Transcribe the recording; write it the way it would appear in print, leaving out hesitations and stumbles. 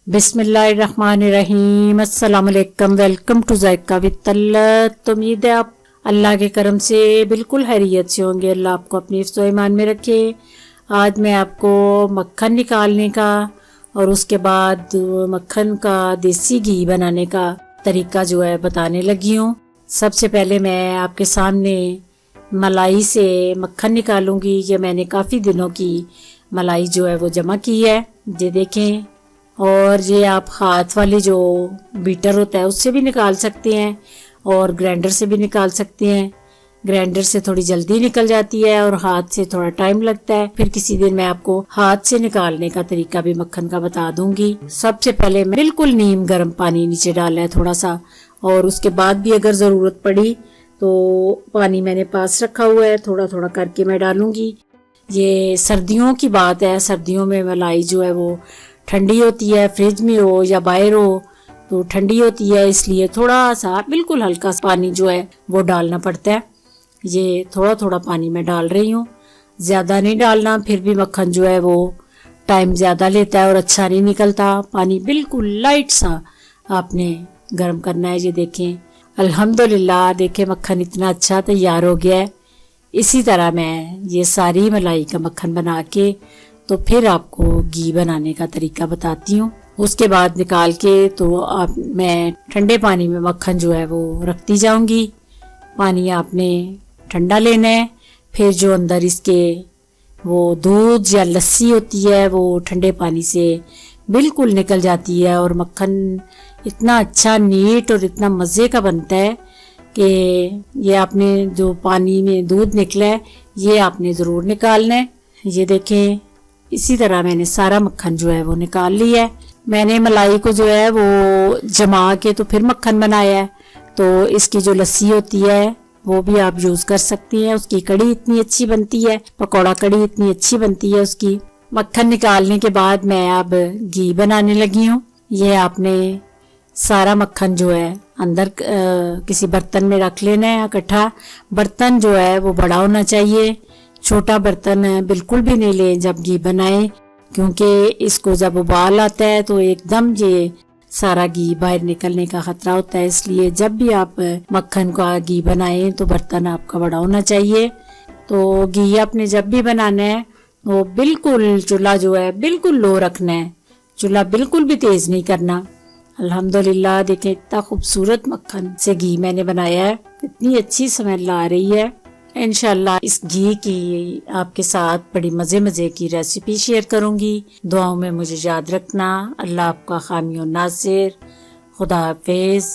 बिस्मिल्लाहिर्रहमानिर्रहीम। अस्सलाम वालेकुम। Welcome to JICA with तल्लत। तो उम्मीद है आप अल्लाह के करम से बिल्कुल खैरियत से होंगे। अल्लाह आपको अपनी हिफ्ज़ व ईमान में रखे। आज मैं आपको मक्खन निकालने का और उसके बाद मक्खन का देसी घी बनाने का तरीका जो है बताने लगी हूँ। सबसे पहले मैं आपके सामने मलाई से मक्खन निकालूंगी। ये मैंने काफ़ी दिनों की मलाई जो है वो जमा की है, ये देखें। और ये आप हाथ वाली जो बीटर होता है उससे भी निकाल सकते हैं और ग्राइंडर से भी निकाल सकते हैं। ग्राइंडर से थोड़ी जल्दी निकल जाती है और हाथ से थोड़ा टाइम लगता है। फिर किसी दिन मैं आपको हाथ से निकालने का तरीका भी मक्खन का बता दूंगी। सबसे पहले मैं बिल्कुल नीम गर्म पानी नीचे डाला है थोड़ा सा, और उसके बाद भी अगर ज़रूरत पड़ी तो पानी मैंने पास रखा हुआ है, थोड़ा थोड़ा करके मैं डालूंगी। ये सर्दियों की बात है, सर्दियों में मलाई जो है वो ठंडी होती है, फ्रिज में हो या बाहर हो तो ठंडी होती है, इसलिए थोड़ा सा बिल्कुल हल्का सा पानी जो है वो डालना पड़ता है। ये थोड़ा थोड़ा पानी मैं डाल रही हूँ, ज़्यादा नहीं डालना, फिर भी मक्खन जो है वो टाइम ज़्यादा लेता है और अच्छा नहीं निकलता। पानी बिल्कुल लाइट सा आपने गर्म करना है। ये देखें, अल्हम्दुलिल्लाह, देखें मक्खन इतना अच्छा तैयार हो गया है। इसी तरह मैं ये सारी मलाई का मक्खन बना के तो फिर आपको घी बनाने का तरीका बताती हूँ। उसके बाद निकाल के तो आप मैं ठंडे पानी में मक्खन जो है वो रखती जाऊंगी। पानी आपने ठंडा लेना है। फिर जो अंदर इसके वो दूध या लस्सी होती है वो ठंडे पानी से बिल्कुल निकल जाती है और मक्खन इतना अच्छा नीट और इतना मज़े का बनता है कि ये आपने जो पानी में दूध निकला है ये आपने ज़रूर निकालना है। ये देखें, इसी तरह मैंने सारा मक्खन जो है वो निकाल लिया है। मैंने मलाई को जो है वो जमा के तो फिर मक्खन बनाया है। तो इसकी जो लस्सी होती है वो भी आप यूज़ कर सकती हैं। उसकी कड़ी इतनी अच्छी बनती है, पकौड़ा कड़ी इतनी अच्छी बनती है उसकी। मक्खन निकालने के बाद मैं अब घी बनाने लगी हूँ। ये आपने सारा मक्खन जो है अंदर किसी बर्तन में रख लेना है इकट्ठा। बर्तन जो है वो बड़ा होना चाहिए, छोटा बर्तन बिल्कुल भी नहीं लें जब घी बनाए, क्योंकि इसको जब उबाल आता है तो एकदम ये सारा घी बाहर निकलने का खतरा होता है। इसलिए जब भी आप मक्खन का घी बनाएं तो बर्तन आपका बड़ा होना चाहिए। तो घी आपने जब भी बनाना है वो बिल्कुल चूल्हा जो है बिल्कुल लो रखना है, चूल्हा बिल्कुल भी तेज नहीं करना। अल्हम्दुलिल्लाह, देखें इतना खूबसूरत मक्खन से घी मैंने बनाया है, इतनी अच्छी स्मेल आ रही है। इंशाल्लाह इस घी की आपके साथ बड़ी मज़े मज़े की रेसिपी शेयर करूंगी। दुआओं में मुझे याद रखना। अल्लाह आपका हामी और नासिर। खुदा हाफिज़।